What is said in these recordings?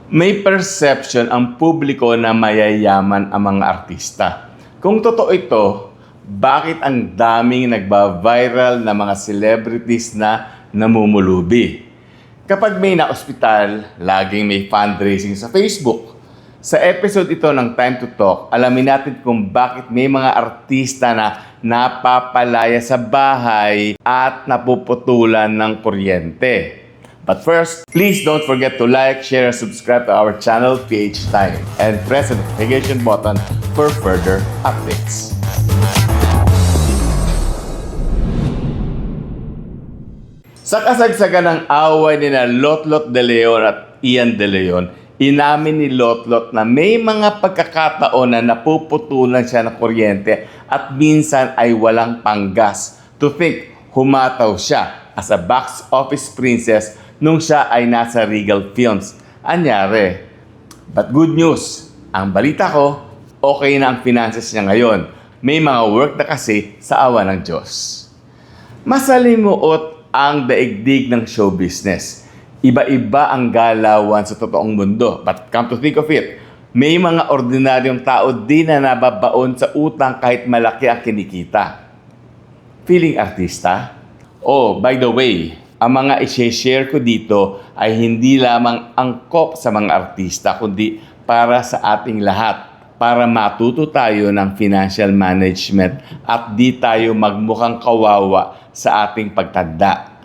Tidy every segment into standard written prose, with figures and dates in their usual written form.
May perception ang publiko na mayayaman ang mga artista. Kung totoo ito, bakit ang daming nagba-viral na mga celebrities na namumulubi? Kapag may na-ospital, laging may fundraising sa Facebook. Sa episode ito ng Time to Talk, alamin natin kung bakit may mga artista na napapalaya sa bahay at napuputulan ng kuryente. But first, please don't forget to like, share, and subscribe to our channel, PH Time, and press the notification button for further updates. Sa kasagsagan ng away ni Lotlot De Leon at Ian De Leon, inamin ni Lotlot na may mga pagkakataon na napuputulan siya ng kuryente at minsan ay walang panggas. To think, humataw siya as a box office princess nung siya ay nasa Regal Films. Anyari. But good news, ang balita ko, okay na ang finances niya ngayon. May mga work na kasi sa awa ng Diyos. Masalimuot ang daigdig ng show business. Iba-iba ang galawan sa totoong mundo. But come to think of it, may mga ordinaryong tao din na nababaon sa utang kahit malaki ang kinikita. Feeling artista? Oh, by the way, ang mga i-share ko dito ay hindi lamang angkop sa mga artista, kundi para sa ating lahat, para matuto tayo ng financial management at di tayo magmukhang kawawa sa ating pagtanda.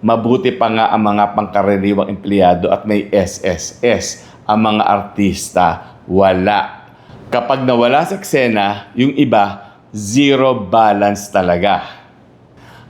Mabuti pa nga ang mga pangkaraniwang empleyado at may SSS. Ang mga artista, wala. Kapag nawala sa eksena, yung iba, zero balance talaga.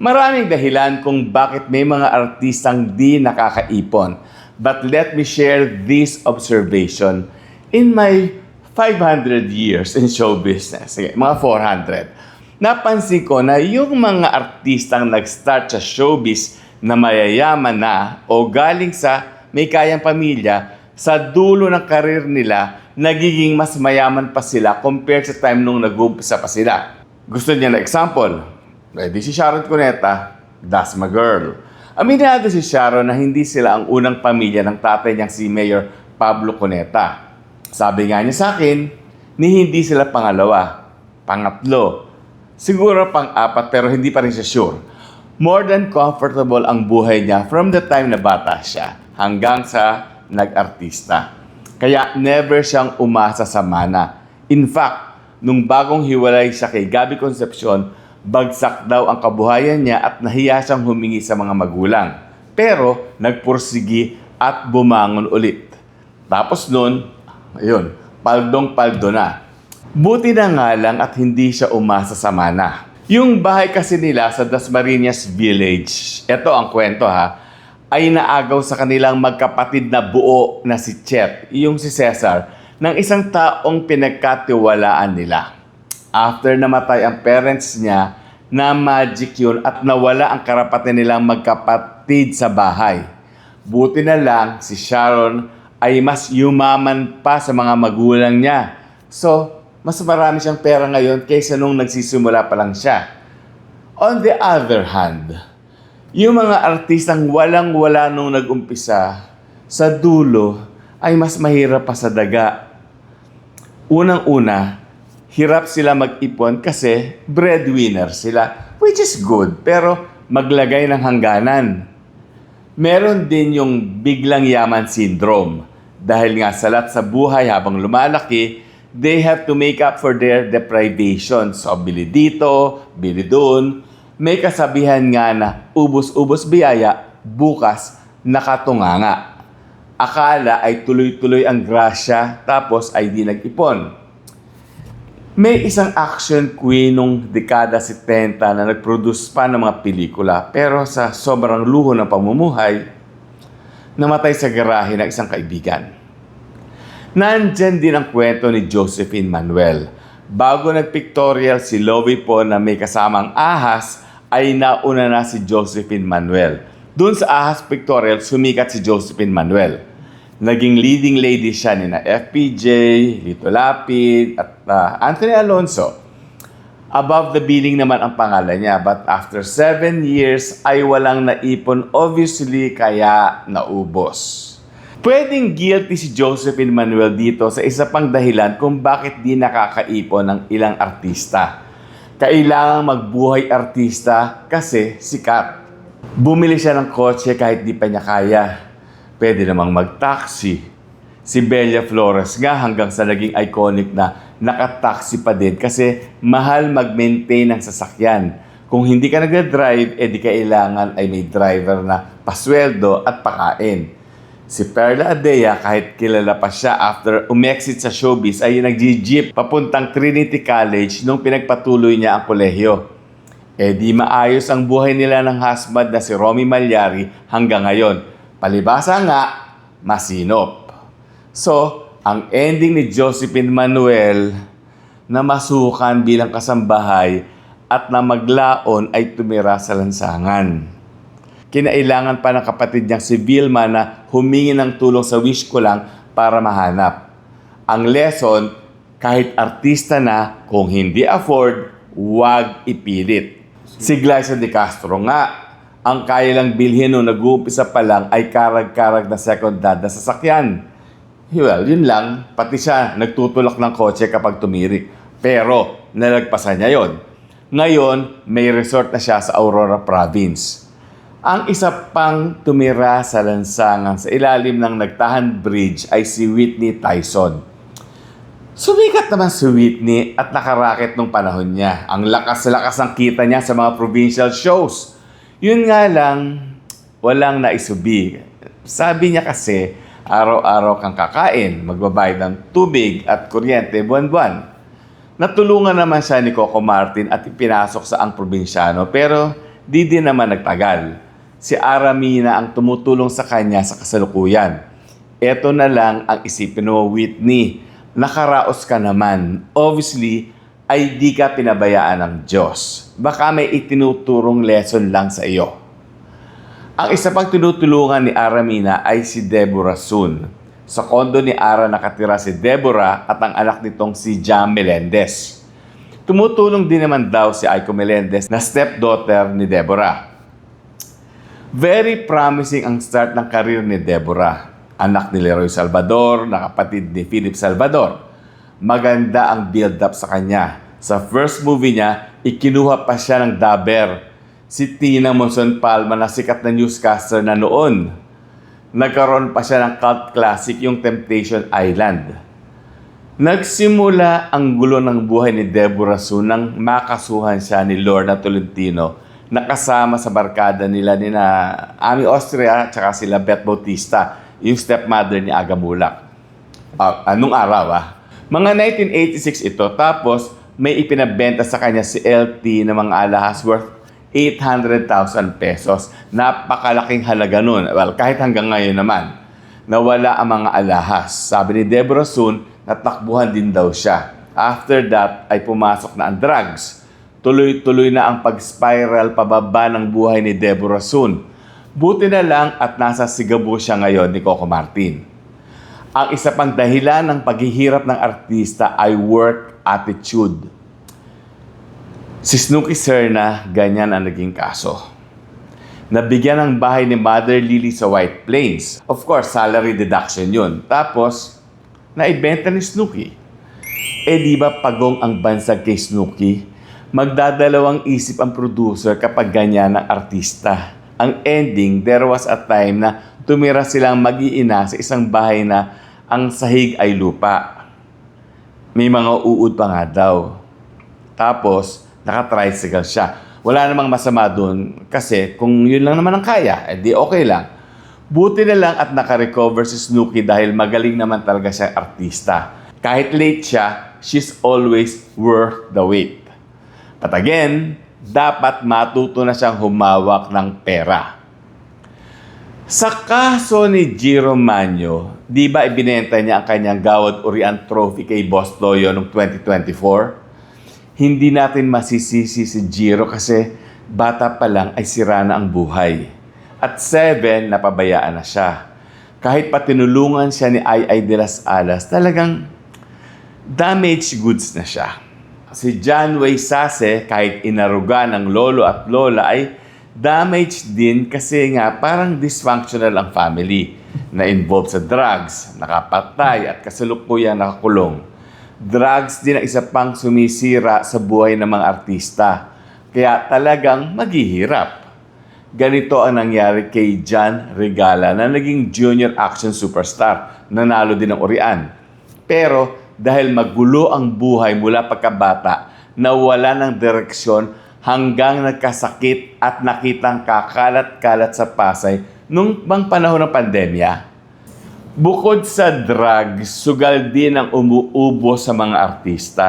Maraming dahilan kung bakit may mga artistang di nakakaipon. But let me share this observation. In my 500 years in show business, mga 400, napansin ko na yung mga artistang nag-start sa showbiz na mayayaman na o galing sa may kayang pamilya, sa dulo ng karir nila, nagiging mas mayaman pa sila compared sa time nung nag-uumpisa pa sila. Gusto niya na example? Di si Sharon Cuneta, that's my girl. Aminado si Sharon na hindi sila ang unang pamilya ng tatay niyang si Mayor Pablo Cuneta. Sabi nga niya sa akin, ni hindi sila pangalawa, pangatlo, siguro pang-apat pero hindi pa rin siya sure. More than comfortable ang buhay niya from the time na bata siya hanggang sa nag-artista. Kaya never siyang umasa sa mana. In fact, nung bagong hiwalay siya kay Gabby Concepcion, bagsak daw ang kabuhayan niya at nahiya siyang humingi sa mga magulang. Pero nagpursigi at bumangon ulit. Tapos nun, ayun, paldong-paldo na. Buti na nga lang at hindi siya umasa sa mana. Yung bahay kasi nila sa Dasmariñas Village, eto ang kwento ay naagaw sa kanilang magkapatid na buo na si Chet, yung si Cesar, ng isang taong pinagkatiwalaan nila. After namatay ang parents niya, na magic yun at nawala ang karapatan nilang magkapatid sa bahay. Buti na lang si Sharon ay mas yumaman pa sa mga magulang niya. So, mas marami siyang pera ngayon kaysa nung nagsisimula pa lang siya. On the other hand, yung mga artistang walang-wala nung nag-umpisa, sa dulo ay mas mahirap pa sa daga. Unang-una, hirap sila mag-ipon kasi breadwinner sila, which is good, pero maglagay ng hangganan. Meron din yung biglang yaman syndrome. Dahil nga salat sa buhay habang lumalaki, they have to make up for their deprivation. So, bili dito, bili doon. May kasabihan nga na ubos-ubos biyaya, bukas nakatunganga. Akala ay tuloy-tuloy ang grasya, tapos ay di nag-ipon. May isang action queen nung dekada 70 na nag-produce pa ng mga pelikula pero sa sobrang luho ng pamumuhay, namatay sa garahe ng isang kaibigan. Nandyan din ang kwento ni Josephine Manuel. Bago nag-pictorial si Loie po na may kasamang ahas, ay nauna na si Josephine Manuel. Doon sa ahas pictorial, sumikat si Josephine Manuel. Naging leading lady siya ni na FPJ, Lito Lapid, at Anthony Alonso. Above the billing naman ang pangalan niya, but after 7 years ay walang naipon, obviously kaya naubos. Pwedeng guilty si Josephine Manuel dito sa isa pang dahilan kung bakit di nakakaipon ng ilang artista. Kailangang magbuhay artista kasi sikat. Bumili siya ng kotse kahit di pa niya kaya. Pwede namang mag-taxi. Si Bella Flores nga hanggang sa naging iconic na naka-taxi pa din kasi mahal mag-maintain ng sasakyan. Kung hindi ka nag-drive, edi kailangan ay may driver na pasweldo at pakain. Si Perla Adea, kahit kilala pa siya after umexit sa showbiz, ay nag-jeep papuntang Trinity College nung pinagpatuloy niya ang kolehiyo. Eh di maayos ang buhay nila ng husband na si Romy Malyari hanggang ngayon. Palibasa nga, masinop. So, ang ending ni Josephine Manuel na masukan bilang kasambahay at na maglaon ay tumira sa lansangan. Kinailangan pa ng kapatid niyang si Vilma na humingi ng tulong sa Wish Ko Lang para mahanap. Ang lesson, kahit artista na, kung hindi afford, huwag ipilit. Si Glyza De Castro nga, ang kaya lang bilhin nung nag-uumpisa pa lang ay karag-karag na second hand na sasakyan. Well, yun lang, pati siya nagtutulak ng kotse kapag tumirik. Pero, nalagpasan niya yon. Ngayon, may resort na siya sa Aurora Province. Ang isa pang tumira sa lansangan sa ilalim ng Nagtahan Bridge ay si Whitney Tyson. Sumikat naman si Whitney at nakaraket nung panahon niya. Ang lakas-lakas ng kita niya sa mga provincial shows. Yun nga lang, walang naisubi. Sabi niya kasi, araw-araw kang kakain, magbabayad ng tubig at kuryente buwan-buwan. Natulungan naman siya ni Coco Martin at ipinasok sa ang probinsyano pero di din naman nagtagal. Si Aramina ang tumutulong sa kanya sa kasalukuyan. Ito na lang ang isipin mo, Whitney. Nakaraos ka naman. Obviously, ay di ka pinabayaan ng Diyos. Baka may itinuturong lesson lang sa iyo. Ang isa pang tinutulungan ni Aramina ay si Deborah Sun. Sa kondo ni Ara nakatira si Deborah at ang anak nitong si Jam Melendez. Tumutulong din naman daw si Aiko Melendez na stepdaughter ni Deborah. Very promising ang start ng karir ni Deborah. Anak ni Leroy Salvador, na kapatid ni Philip Salvador. Maganda ang build-up sa kanya. Sa first movie niya, ikinuha pa siya ng daber. Si Tina Monson Palma na sikat na newscaster na noon. Nagkaroon pa siya ng cult classic yung Temptation Island. Nagsimula ang gulo ng buhay ni Deborah Sun nang makasuhan siya ni Lorna Tolentino na kasama sa barkada nila ni na Ami Austria at saka sila Beth Bautista, yung stepmother ni Aga Mulak. Anong araw Mga 1986 ito, tapos may ipinabenta sa kanya si LT na mga alahas worth 800,000 pesos. Napakalaking halaga nun. Well, kahit hanggang ngayon naman, nawala ang mga alahas. Sabi ni Deborah Sun, natakbuhan din daw siya. After that, ay pumasok na ang drugs. Tuloy-tuloy na ang pag-spiral pababa ng buhay ni Deborah Sun. Buti na lang at nasa Sigabu siya ngayon ni Coco Martin. Ang isa pang dahilan ng paghihirap ng artista ay work attitude. Si Snooki Serna, ganyan ang naging kaso. Nabigyan ng bahay ni Mother Lily sa White Plains. Of course, salary deduction yun. Tapos, naibenta ni Snooki. Di ba pagong ang bansag kay Snooki? Magdadalawang isip ang producer kapag ganyan ang artista. Ang ending, there was a time na tumira silang mag-iina sa isang bahay na ang sahig ay lupa. May mga uod pa nga daw. Tapos, naka-tricycle siya. Wala namang masama dun kasi kung yun lang naman ang kaya, di okay lang. Buti na lang at naka-recover si Snooki dahil magaling naman talaga siyang artista. Kahit late siya, she's always worth the wait. But again, dapat matuto na siyang humawak ng pera. Sa kaso ni Jiro Manyo, di ba ibinenta niya ang kanyang Gawad Urian Trophy kay Boss Toyo noong 2024? Hindi natin masisisi si Jiro kasi bata pa lang ay sira na ang buhay. At 7, napabayaan na siya. Kahit pa tinulungan siya ni Ay de las Alas, talagang damaged goods na siya. Si John Way Sase, kahit inaruga ng lolo at lola, ay damaged din kasi nga parang dysfunctional ang family. na involved sa drugs, nakapatay at kasalukuyan nakakulong. Drugs din ang isa pang sumisira sa buhay ng mga artista. Kaya talagang maghihirap. Ganito ang nangyari kay John Regala na naging junior action superstar. Nanalo din ng urian. Pero dahil magulo ang buhay mula pagkabata, nawala ng direksyon hanggang nagkasakit at nakitang kakalat-kalat sa Pasay nung bang panahon ng pandemya. Bukod sa drugs, sugal din ang umuubo sa mga artista.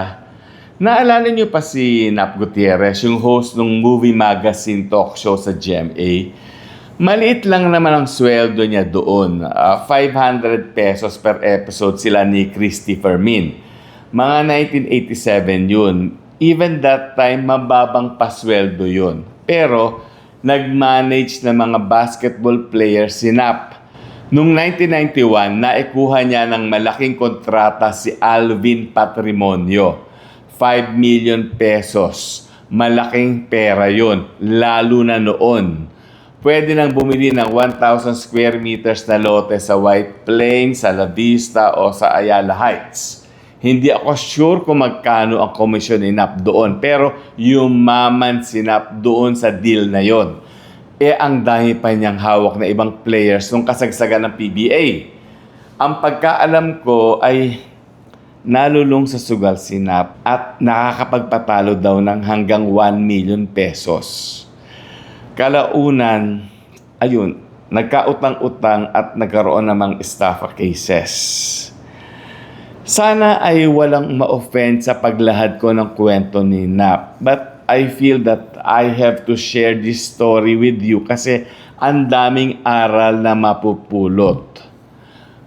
Naalala niyo pa si Nap Gutierrez, yung host ng movie magazine talk show sa GMA? Maliit lang naman ang sweldo niya doon. 500 pesos per episode sila ni Christy Fermin. Mga 1987 yun. Even that time, mababang pasweldo yun. Pero, nag-manage ng mga basketball player si Nap. Noong 1991, naikuha niya ng malaking kontrata si Alvin Patrimonio. 5 million pesos. Malaking pera yun, lalo na noon. Pwede nang bumili ng 1,000 square meters na lote sa White Plains, sa La Vista o sa Ayala Heights. Hindi ako sure kung magkano ang komisyon ni Nap doon, pero yumaman si Nap doon sa deal na yon. Ang dami pa niyang hawak na ibang players nung kasagsagan ng PBA. Ang pagkaalam ko ay nalulong sa sugal si Nap at nakakapagpatalo daw ng hanggang 1 million pesos. Kalaunan, ayun, nagkautang-utang at nagkaroon namang estafa cases. Sana ay walang ma-offend sa paglahad ko ng kwento ni Nap, but I feel that I have to share this story with you kasi ang daming aral na mapupulot.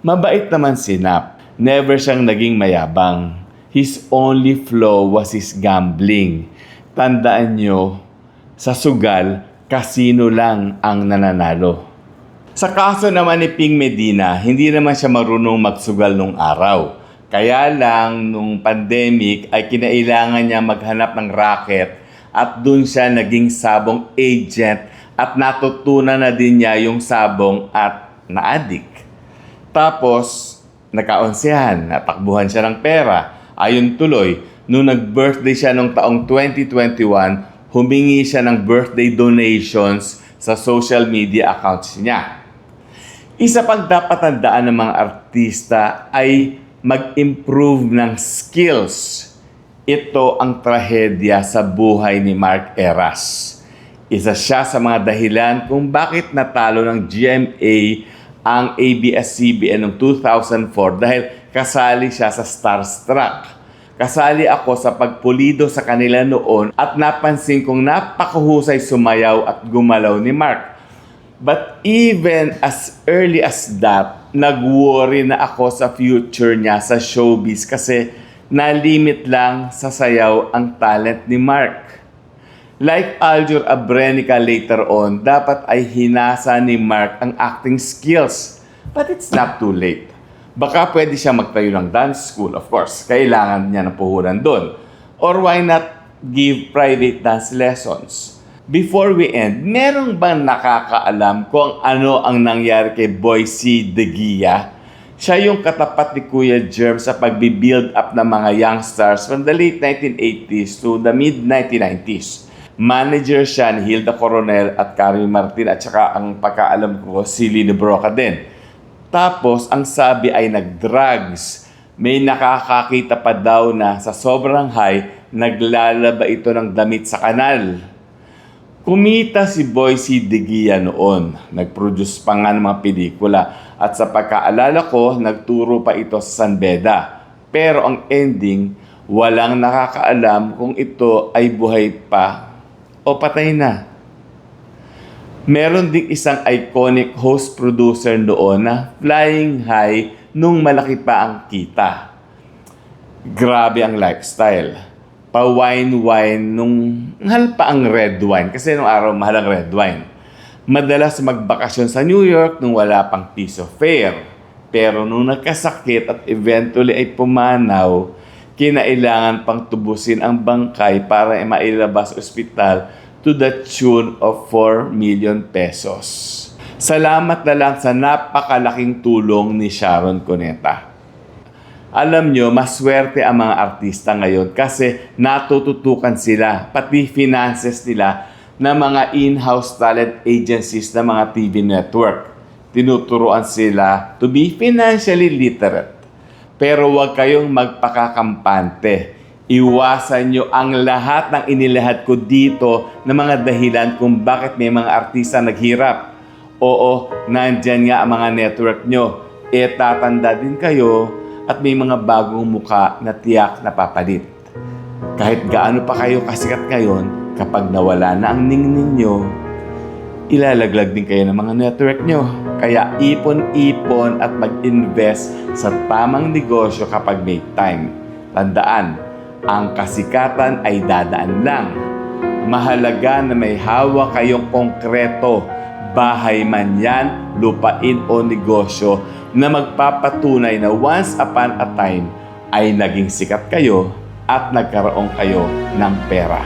Mabait naman si Nap. Never siyang naging mayabang. His only flaw was his gambling. Tandaan nyo, sa sugal, kasino lang ang nananalo. Sa kaso naman ni Ping Medina, hindi naman siya marunong magsugal nung araw. Kaya lang, nung pandemic ay kinailangan niya maghanap ng racket at dun siya naging sabong agent at natutunan na din niya yung sabong at na-addict. Tapos, nakaonsehan, natakbuhan siya ng pera. Ayun tuloy, nung nag-birthday siya noong taong 2021, humingi siya ng birthday donations sa social media accounts niya. Isa pang dapat tandaan ng mga artista ay mag-improve ng skills. Ito ang trahedya sa buhay ni Mark Eras. Isa siya sa mga dahilan kung bakit natalo ng GMA ang ABS-CBN noong 2004 dahil kasali siya sa Starstruck. Kasali ako sa pagpulido sa kanila noon at napansin kong napakahusay sumayaw at gumalaw ni Mark. But even as early as that, nag-worry na ako sa future niya sa showbiz kasi na-limit lang sa sayaw ang talent ni Mark. Like Aljur Abrenica later on, dapat ay hinasa ni Mark ang acting skills. But it's not too late. Baka pwede siya magtayo ng dance school, of course. Kailangan niya ng puhunan doon. Or why not give private dance lessons? Before we end, merong bang nakakaalam kung ano ang nangyari kay Boycie De Guia? Siya yung katapat ni Kuya Germ sa pagbi-build up ng mga young stars from the late 1980s to the mid-1990s. Manager siya ni Hilda Coronel at Carmen Martin at saka ang pagkaalam ko si Lini Broca din. Tapos ang sabi ay nag-drugs. May nakakakita pa daw na sa sobrang high, naglalaba ito ng damit sa kanal. Kumita si Boycie De Guia noon. Nag-produce pa nga ng mga pelikula. At sa pagkaalala ko, nagturo pa ito sa San Beda. Pero ang ending, walang nakakaalam kung ito ay buhay pa o patay na. Meron ding isang iconic host-producer noon na flying high nung malaki pa ang kita. Grabe ang lifestyle. Pa-wine-wine nung mahal pa ang red wine. Kasi nung araw, mahal ang red wine. Madalas magbakasyon sa New York nung wala pang piso fare. Pero nung nagkasakit at eventually ay pumanaw, kinailangan pang tubusin ang bangkay para mailabas sa ospital to the tune of 4 million pesos. Salamat na lang sa napakalaking tulong ni Sharon Cuneta. Alam nyo, maswerte ang mga artista ngayon kasi natututukan sila, pati finances nila, ng mga in-house talent agencies ng mga TV network. Tinuturuan sila to be financially literate. Pero huwag kayong magpakakampante. Iwasan nyo ang lahat ng inilahad ko dito na mga dahilan kung bakit may mga artista naghirap. Oo, nandyan nga ang mga network nyo. Tatanda din kayo at may mga bagong muka na tiyak na papalit. Kahit gaano pa kayo kasikat ngayon, kapag nawala na ang ningning nyo, ilalaglag din kayo ng mga network nyo. Kaya ipon-ipon at mag-invest sa tamang negosyo kapag may time. Tandaan, ang kasikatan ay dadaan lang. Mahalaga na may hawak kayong konkreto, bahay man yan, lupain o negosyo na magpapatunay na once upon a time ay naging sikat kayo at nagkaroon kayo ng pera.